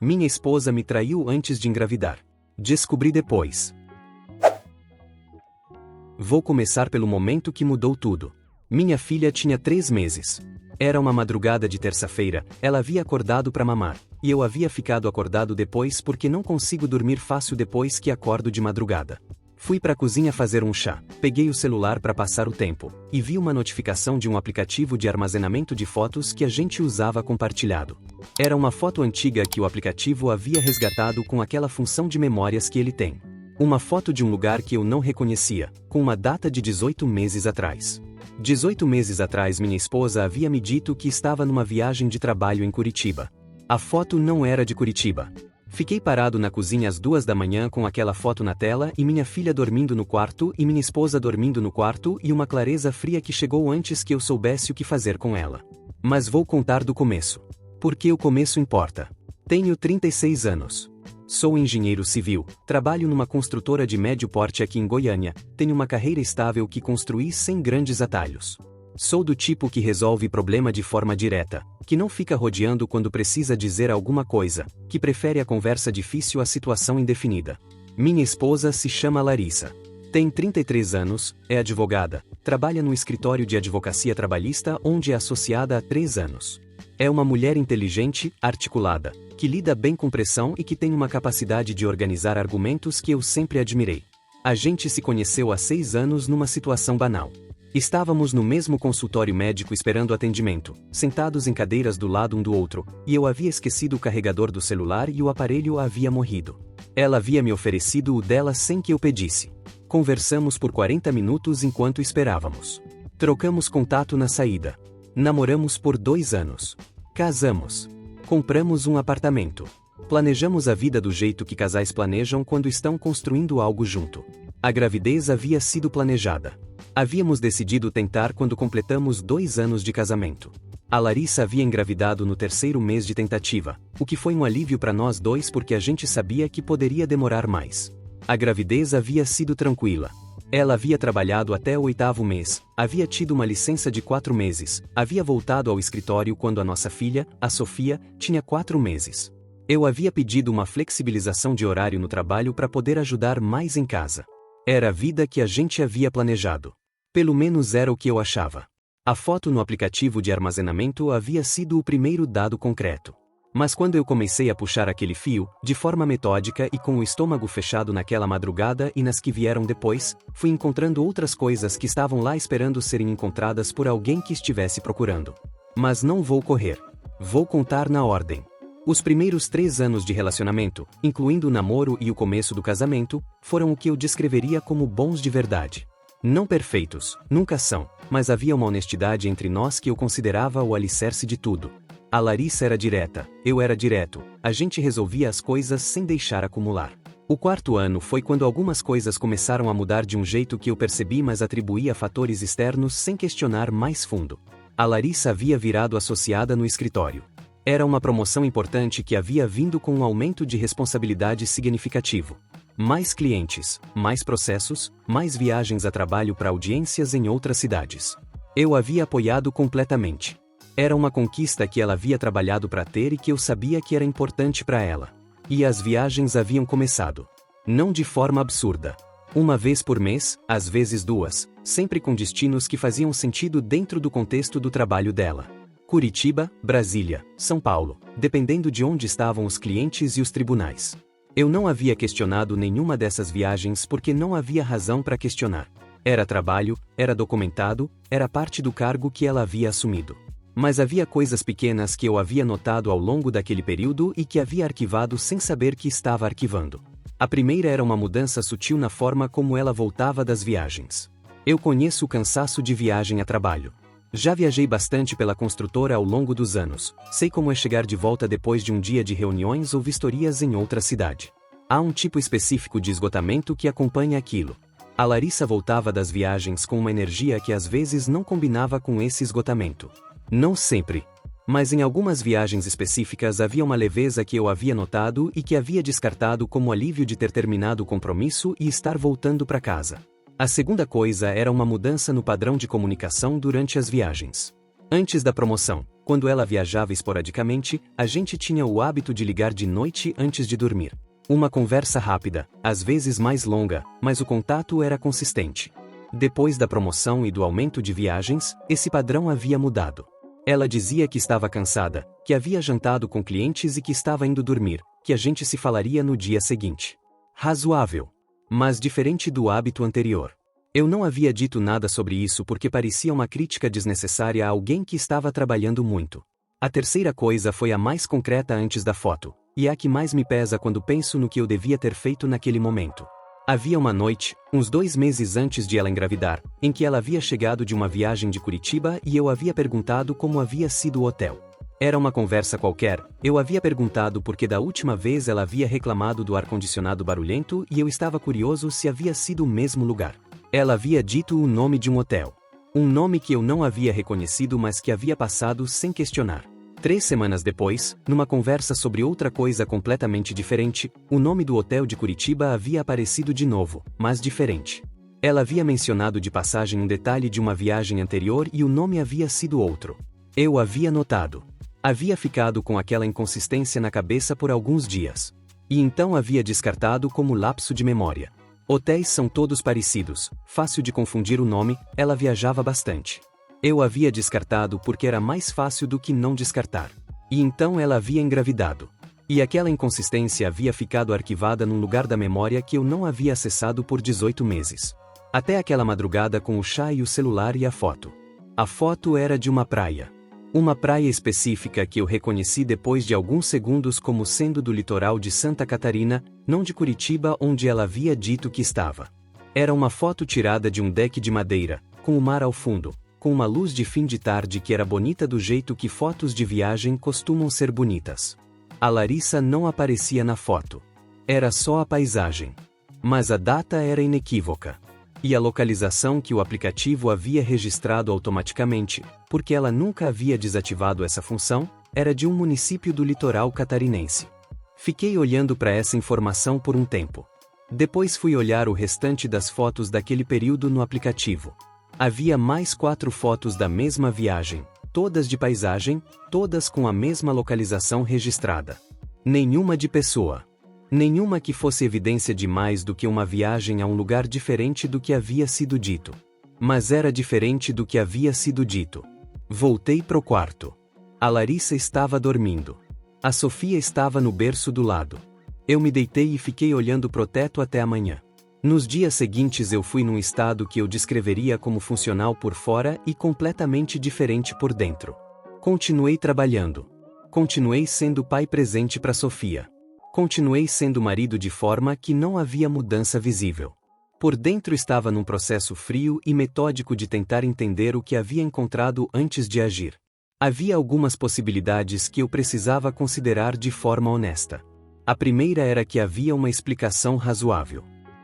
Minha esposa me traiu antes de engravidar. Descobri depois. Vou começar pelo momento que mudou tudo. Minha filha tinha 3 meses. Era uma madrugada de terça-feira, ela havia acordado para mamar, e eu havia ficado acordado depois porque não consigo dormir fácil depois que acordo de madrugada. Fui para a cozinha fazer um chá, peguei o celular para passar o tempo, e vi uma notificação de um aplicativo de armazenamento de fotos que a gente usava compartilhado. Era uma foto antiga que o aplicativo havia resgatado com aquela função de memórias que ele tem. Uma foto de um lugar que eu não reconhecia, com uma data de 18 meses atrás. 18 meses atrás minha esposa havia me dito que estava numa viagem de trabalho em Curitiba. A foto não era de Curitiba. Fiquei parado na cozinha às 2 da manhã com aquela foto na tela e minha filha dormindo no quarto e minha esposa dormindo no quarto e uma clareza fria que chegou antes que eu soubesse o que fazer com ela. Mas vou contar do começo. Porque o começo importa. Tenho 36 anos. Sou engenheiro civil, trabalho numa construtora de médio porte aqui em Goiânia, tenho uma carreira estável que construí sem grandes atalhos. Sou do tipo que resolve problema de forma direta, que não fica rodeando quando precisa dizer alguma coisa, que prefere a conversa difícil à situação indefinida. Minha esposa se chama Larissa. Tem 33 anos, é advogada, trabalha no escritório de advocacia trabalhista onde é associada há 3 anos. É uma mulher inteligente, articulada, que lida bem com pressão e que tem uma capacidade de organizar argumentos que eu sempre admirei. A gente se conheceu há 6 anos numa situação banal. Estávamos no mesmo consultório médico esperando atendimento, sentados em cadeiras do lado um do outro, e eu havia esquecido o carregador do celular e o aparelho havia morrido. Ela havia me oferecido o dela sem que eu pedisse. Conversamos por 40 minutos enquanto esperávamos. Trocamos contato na saída. Namoramos por 2 anos. Casamos. Compramos um apartamento. Planejamos a vida do jeito que casais planejam quando estão construindo algo junto. A gravidez havia sido planejada. Havíamos decidido tentar quando completamos 2 anos de casamento. A Larissa havia engravidado no 3º mês de tentativa, o que foi um alívio para nós dois porque a gente sabia que poderia demorar mais. A gravidez havia sido tranquila. Ela havia trabalhado até o 8º mês, havia tido uma licença de 4 meses, havia voltado ao escritório quando a nossa filha, a Sofia, tinha 4 meses. Eu havia pedido uma flexibilização de horário no trabalho para poder ajudar mais em casa. Era a vida que a gente havia planejado. Pelo menos era o que eu achava. A foto no aplicativo de armazenamento havia sido o primeiro dado concreto. Mas quando eu comecei a puxar aquele fio, de forma metódica e com o estômago fechado naquela madrugada e nas que vieram depois, fui encontrando outras coisas que estavam lá esperando serem encontradas por alguém que estivesse procurando. Mas não vou correr. Vou contar na ordem. Os primeiros 3 anos de relacionamento, incluindo o namoro e o começo do casamento, foram o que eu descreveria como bons de verdade. Não perfeitos, nunca são, mas havia uma honestidade entre nós que eu considerava o alicerce de tudo. A Larissa era direta, eu era direto, a gente resolvia as coisas sem deixar acumular. O 4º ano foi quando algumas coisas começaram a mudar de um jeito que eu percebi, mas atribuí a fatores externos sem questionar mais fundo. A Larissa havia virado associada no escritório. Era uma promoção importante que havia vindo com um aumento de responsabilidade significativo. Mais clientes, mais processos, mais viagens a trabalho para audiências em outras cidades. Eu havia apoiado completamente. Era uma conquista que ela havia trabalhado para ter e que eu sabia que era importante para ela. E as viagens haviam começado. Não de forma absurda. Uma vez por mês, às vezes 2, sempre com destinos que faziam sentido dentro do contexto do trabalho dela. Curitiba, Brasília, São Paulo, dependendo de onde estavam os clientes e os tribunais. Eu não havia questionado nenhuma dessas viagens porque não havia razão para questionar. Era trabalho, era documentado, era parte do cargo que ela havia assumido. Mas havia coisas pequenas que eu havia notado ao longo daquele período e que havia arquivado sem saber que estava arquivando. A primeira era uma mudança sutil na forma como ela voltava das viagens. Eu conheço o cansaço de viagem a trabalho. Já viajei bastante pela construtora ao longo dos anos, sei como é chegar de volta depois de um dia de reuniões ou vistorias em outra cidade. Há um tipo específico de esgotamento que acompanha aquilo. A Larissa voltava das viagens com uma energia que às vezes não combinava com esse esgotamento. Não sempre. Mas em algumas viagens específicas havia uma leveza que eu havia notado e que havia descartado como alívio de ter terminado o compromisso e estar voltando para casa. A segunda coisa era uma mudança no padrão de comunicação durante as viagens. Antes da promoção, quando ela viajava esporadicamente, a gente tinha o hábito de ligar de noite antes de dormir. Uma conversa rápida, às vezes mais longa, mas o contato era consistente. Depois da promoção e do aumento de viagens, esse padrão havia mudado. Ela dizia que estava cansada, que havia jantado com clientes e que estava indo dormir, que a gente se falaria no dia seguinte. Razoável. Mas diferente do hábito anterior. Eu não havia dito nada sobre isso porque parecia uma crítica desnecessária a alguém que estava trabalhando muito. A terceira coisa foi a mais concreta antes da foto, e é a que mais me pesa quando penso no que eu devia ter feito naquele momento. Havia uma noite, uns 2 meses antes de ela engravidar, em que ela havia chegado de uma viagem de Curitiba e eu havia perguntado como havia sido o hotel. Era uma conversa qualquer, eu havia perguntado porque da última vez ela havia reclamado do ar-condicionado barulhento e eu estava curioso se havia sido o mesmo lugar. Ela havia dito o nome de um hotel. Um nome que eu não havia reconhecido mas que havia passado sem questionar. 3 semanas depois, numa conversa sobre outra coisa completamente diferente, o nome do hotel de Curitiba havia aparecido de novo, mas diferente. Ela havia mencionado de passagem um detalhe de uma viagem anterior e o nome havia sido outro. Eu havia notado. Havia ficado com aquela inconsistência na cabeça por alguns dias. E então havia descartado como lapso de memória. Hotéis são todos parecidos, fácil de confundir o nome, ela viajava bastante. Eu havia descartado porque era mais fácil do que não descartar. E então ela havia engravidado. E aquela inconsistência havia ficado arquivada num lugar da memória que eu não havia acessado por 18 meses. Até aquela madrugada com o chá e o celular e a foto. A foto era de uma praia. Uma praia específica que eu reconheci depois de alguns segundos como sendo do litoral de Santa Catarina, não de Curitiba onde ela havia dito que estava. Era uma foto tirada de um deck de madeira, com o mar ao fundo, com uma luz de fim de tarde que era bonita do jeito que fotos de viagem costumam ser bonitas. A Larissa não aparecia na foto. Era só a paisagem. Mas a data era inequívoca. E a localização que o aplicativo havia registrado automaticamente, porque ela nunca havia desativado essa função, era de um município do litoral catarinense. Fiquei olhando para essa informação por um tempo. Depois fui olhar o restante das fotos daquele período no aplicativo. Havia mais 4 fotos da mesma viagem, todas de paisagem, todas com a mesma localização registrada. Nenhuma de pessoa. Nenhuma que fosse evidência de mais do que uma viagem a um lugar diferente do que havia sido dito. Mas era diferente do que havia sido dito. Voltei pro quarto. A Larissa estava dormindo. A Sofia estava no berço do lado. Eu me deitei e fiquei olhando pro teto até amanhã. Nos dias seguintes eu fui num estado que eu descreveria como funcional por fora e completamente diferente por dentro. Continuei trabalhando. Continuei sendo pai presente para Sofia. Continuei sendo marido de forma que não havia mudança visível. Por dentro estava num processo frio e metódico de tentar entender o que havia encontrado antes de agir. Havia algumas possibilidades que eu precisava considerar de forma honesta. A primeira era que havia uma explicação razoável.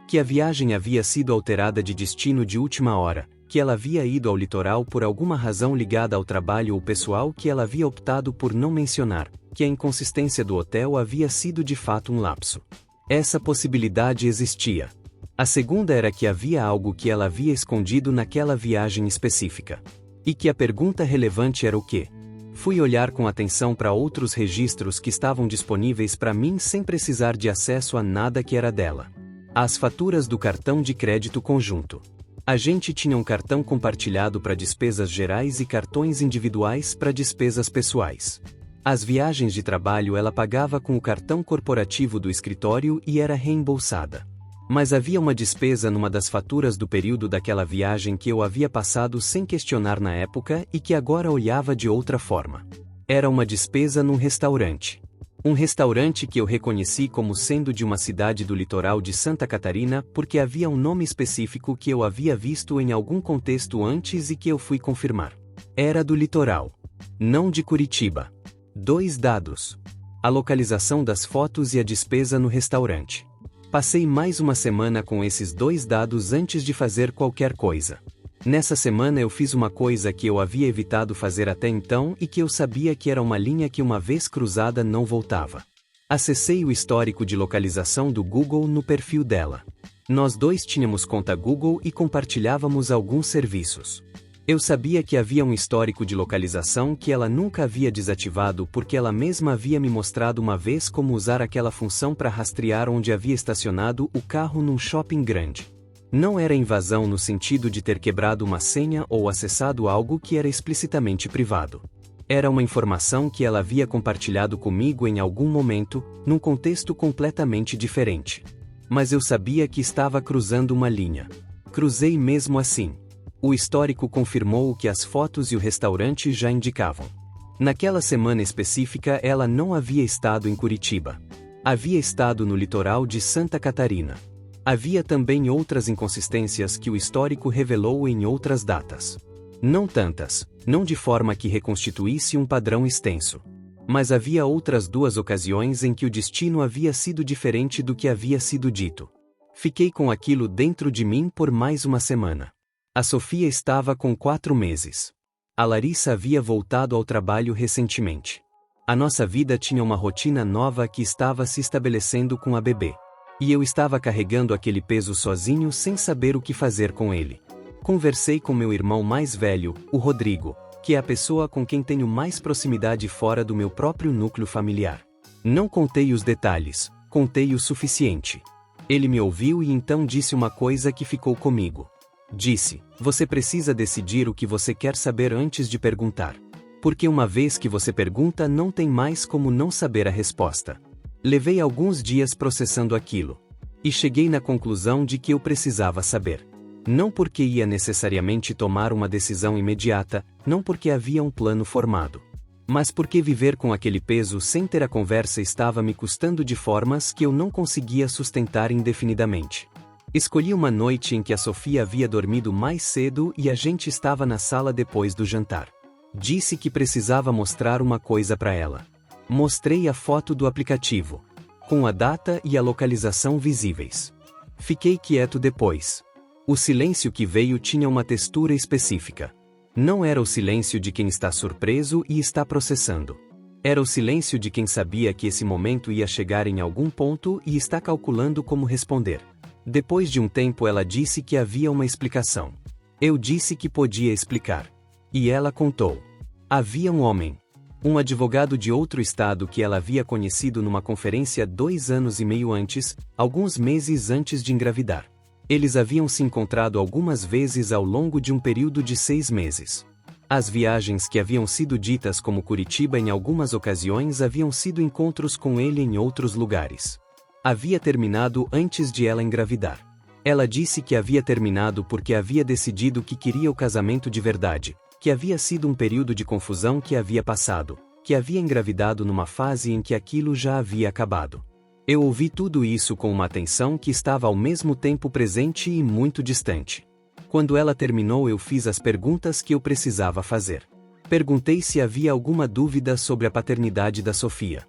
Que a viagem havia sido alterada de destino de última hora, que ela havia ido ao litoral por alguma razão ligada ao trabalho ou pessoal que ela havia optado por não mencionar, que a inconsistência do hotel havia sido de fato um lapso. Essa possibilidade existia. A segunda era que havia algo que ela havia escondido naquela viagem específica. E que a pergunta relevante era o quê? Fui olhar com atenção para outros registros que estavam disponíveis para mim sem precisar de acesso a nada que era dela. As faturas do cartão de crédito conjunto. A gente tinha um cartão compartilhado para despesas gerais e cartões individuais para despesas pessoais. As viagens de trabalho ela pagava com o cartão corporativo do escritório e era reembolsada. Mas havia uma despesa numa das faturas do período daquela viagem que eu havia passado sem questionar na época e que agora olhava de outra forma. Era uma despesa num restaurante. Um restaurante que eu reconheci como sendo de uma cidade do litoral de Santa Catarina porque havia um nome específico que eu havia visto em algum contexto antes e que eu fui confirmar. Era do litoral. Não de Curitiba. 2 dados. A localização das fotos e a despesa no restaurante. Passei mais uma semana com esses 2 dados antes de fazer qualquer coisa. Nessa semana eu fiz uma coisa que eu havia evitado fazer até então e que eu sabia que era uma linha que uma vez cruzada não voltava. Acessei o histórico de localização do Google no perfil dela. Nós 2 tínhamos conta Google e compartilhávamos alguns serviços. Eu sabia que havia um histórico de localização que ela nunca havia desativado porque ela mesma havia me mostrado uma vez como usar aquela função para rastrear onde havia estacionado o carro num shopping grande. Não era invasão no sentido de ter quebrado uma senha ou acessado algo que era explicitamente privado. Era uma informação que ela havia compartilhado comigo em algum momento, num contexto completamente diferente. Mas eu sabia que estava cruzando uma linha. Cruzei mesmo assim. O histórico confirmou o que as fotos e o restaurante já indicavam. Naquela semana específica ela não havia estado em Curitiba. Havia estado no litoral de Santa Catarina. Havia também outras inconsistências que o histórico revelou em outras datas. Não tantas, não de forma que reconstituísse um padrão extenso. Mas havia outras 2 ocasiões em que o destino havia sido diferente do que havia sido dito. Fiquei com aquilo dentro de mim por mais uma semana. A Sofia estava com 4 meses. A Larissa havia voltado ao trabalho recentemente. A nossa vida tinha uma rotina nova que estava se estabelecendo com a bebê. E eu estava carregando aquele peso sozinho sem saber o que fazer com ele. Conversei com meu irmão mais velho, o Rodrigo, que é a pessoa com quem tenho mais proximidade fora do meu próprio núcleo familiar. Não contei os detalhes, contei o suficiente. Ele me ouviu e então disse uma coisa que ficou comigo. Disse: você precisa decidir o que você quer saber antes de perguntar. Porque uma vez que você pergunta não tem mais como não saber a resposta. Levei alguns dias processando aquilo. E cheguei na conclusão de que eu precisava saber. Não porque ia necessariamente tomar uma decisão imediata, não porque havia um plano formado. Mas porque viver com aquele peso sem ter a conversa estava me custando de formas que eu não conseguia sustentar indefinidamente. Escolhi uma noite em que a Sofia havia dormido mais cedo e a gente estava na sala depois do jantar. Disse que precisava mostrar uma coisa para ela. Mostrei a foto do aplicativo, com a data e a localização visíveis. Fiquei quieto depois. O silêncio que veio tinha uma textura específica. Não era o silêncio de quem está surpreso e está processando. Era o silêncio de quem sabia que esse momento ia chegar em algum ponto e está calculando como responder. Depois de um tempo ela disse que havia uma explicação. Eu disse que podia explicar. E ela contou. Havia um homem. Um advogado de outro estado que ela havia conhecido numa conferência 2 anos e meio antes, alguns meses antes de engravidar. Eles haviam se encontrado algumas vezes ao longo de um período de 6 meses. As viagens que haviam sido ditas como Curitiba em algumas ocasiões haviam sido encontros com ele em outros lugares. Havia terminado antes de ela engravidar. Ela disse que havia terminado porque havia decidido que queria o casamento de verdade, que havia sido um período de confusão que havia passado, que havia engravidado numa fase em que aquilo já havia acabado. Eu ouvi tudo isso com uma atenção que estava ao mesmo tempo presente e muito distante. Quando ela terminou, eu fiz as perguntas que eu precisava fazer. Perguntei se havia alguma dúvida sobre a paternidade da Sofia.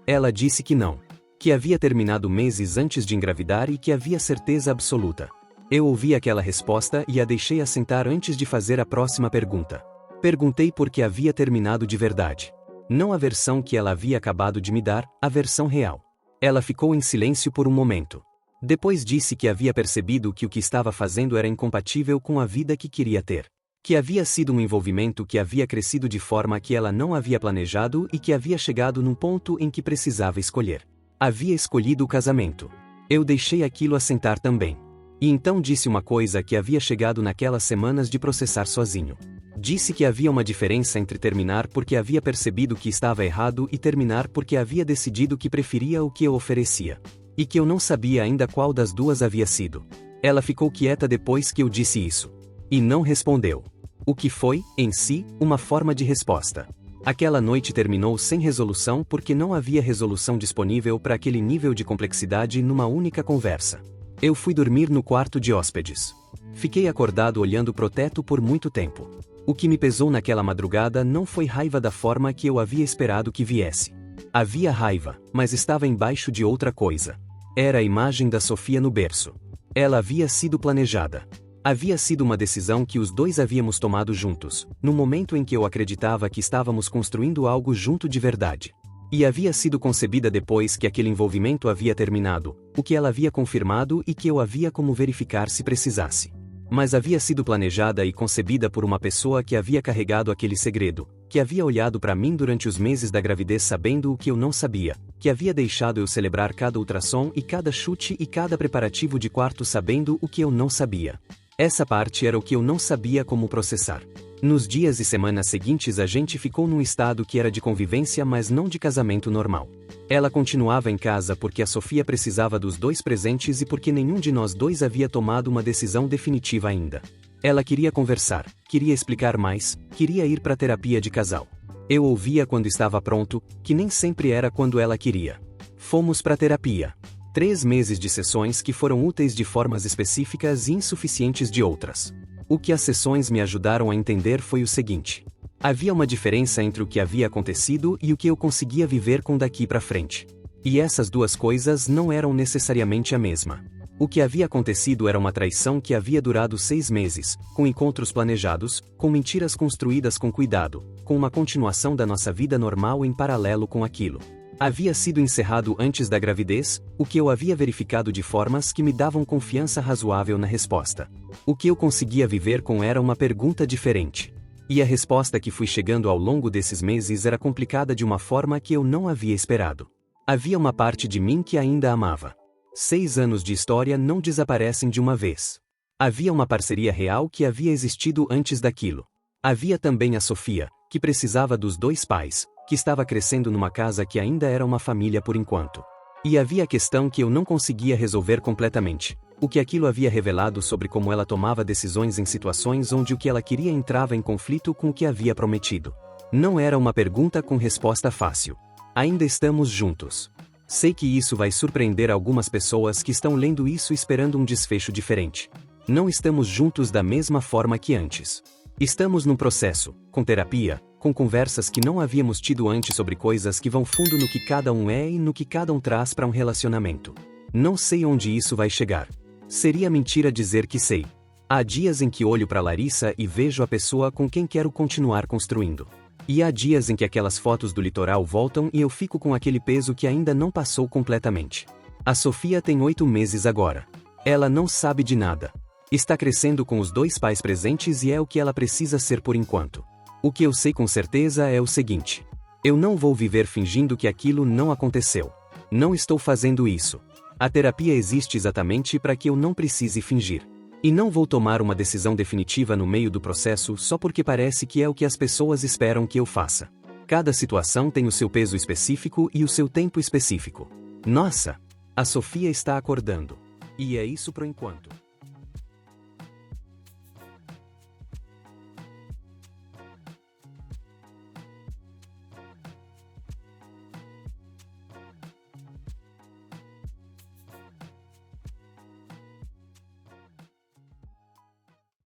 Ela disse que não. Que havia terminado meses antes de engravidar e que havia certeza absoluta. Eu ouvi aquela resposta e a deixei assentar antes de fazer a próxima pergunta. Perguntei por que havia terminado de verdade. Não a versão que ela havia acabado de me dar, a versão real. Ela ficou em silêncio por um momento. Depois disse que havia percebido que o que estava fazendo era incompatível com a vida que queria ter. Que havia sido um envolvimento que havia crescido de forma que ela não havia planejado e que havia chegado num ponto em que precisava escolher. Havia escolhido o casamento. Eu deixei aquilo assentar também. E então disse uma coisa que havia chegado naquelas semanas de processar sozinho. Disse que havia uma diferença entre terminar porque havia percebido que estava errado e terminar porque havia decidido que preferia o que eu oferecia. E que eu não sabia ainda qual das duas havia sido. Ela ficou quieta depois que eu disse isso. E não respondeu. O que foi, em si, uma forma de resposta. Aquela noite terminou sem resolução porque não havia resolução disponível para aquele nível de complexidade numa única conversa. Eu fui dormir no quarto de hóspedes. Fiquei acordado olhando pro teto por muito tempo. O que me pesou naquela madrugada não foi raiva da forma que eu havia esperado que viesse. Havia raiva, mas estava embaixo de outra coisa. Era a imagem da Sofia no berço. Ela havia sido planejada. Havia sido uma decisão que os dois havíamos tomado juntos, no momento em que eu acreditava que estávamos construindo algo junto de verdade. E havia sido concebida depois que aquele envolvimento havia terminado, o que ela havia confirmado e que eu havia como verificar se precisasse. Mas havia sido planejada e concebida por uma pessoa que havia carregado aquele segredo, que havia olhado para mim durante os meses da gravidez sabendo o que eu não sabia, que havia deixado eu celebrar cada ultrassom e cada chute e cada preparativo de quarto sabendo o que eu não sabia. Essa parte era o que eu não sabia como processar. Nos dias e semanas seguintes a gente ficou num estado que era de convivência mas não de casamento normal. Ela continuava em casa porque a Sofia precisava dos dois presentes e porque nenhum de nós dois havia tomado uma decisão definitiva ainda. Ela queria conversar, queria explicar mais, queria ir para terapia de casal. Eu ouvia quando estava pronto, que nem sempre era quando ela queria. Fomos para terapia. 3 meses de sessões que foram úteis de formas específicas e insuficientes de outras. O que as sessões me ajudaram a entender foi o seguinte. Havia uma diferença entre o que havia acontecido e o que eu conseguia viver com daqui para frente. E essas duas coisas não eram necessariamente a mesma. O que havia acontecido era uma traição que havia durado 6 meses, com encontros planejados, com mentiras construídas com cuidado, com uma continuação da nossa vida normal em paralelo com aquilo. Havia sido encerrado antes da gravidez, o que eu havia verificado de formas que me davam confiança razoável na resposta. O que eu conseguia viver com era uma pergunta diferente. E a resposta que fui chegando ao longo desses meses era complicada de uma forma que eu não havia esperado. Havia uma parte de mim que ainda amava. 6 anos de história não desaparecem de uma vez. Havia uma parceria real que havia existido antes daquilo. Havia também a Sofia, que precisava dos dois pais, que estava crescendo numa casa que ainda era uma família por enquanto. E havia a questão que eu não conseguia resolver completamente. O que aquilo havia revelado sobre como ela tomava decisões em situações onde o que ela queria entrava em conflito com o que havia prometido. Não era uma pergunta com resposta fácil. Ainda estamos juntos. Sei que isso vai surpreender algumas pessoas que estão lendo isso esperando um desfecho diferente. Não estamos juntos da mesma forma que antes. Estamos num processo, com terapia, com conversas que não havíamos tido antes sobre coisas que vão fundo no que cada um é e no que cada um traz para um relacionamento. Não sei onde isso vai chegar. Seria mentira dizer que sei. Há dias em que olho para Larissa e vejo a pessoa com quem quero continuar construindo. E há dias em que aquelas fotos do litoral voltam e eu fico com aquele peso que ainda não passou completamente. A Sofia tem 8 meses agora. Ela não sabe de nada. Está crescendo com os dois pais presentes e é o que ela precisa ser por enquanto. O que eu sei com certeza é o seguinte. Eu não vou viver fingindo que aquilo não aconteceu. Não estou fazendo isso. A terapia existe exatamente para que eu não precise fingir. E não vou tomar uma decisão definitiva no meio do processo só porque parece que é o que as pessoas esperam que eu faça. Cada situação tem o seu peso específico e o seu tempo específico. Nossa! A Sofia está acordando. E é isso por enquanto.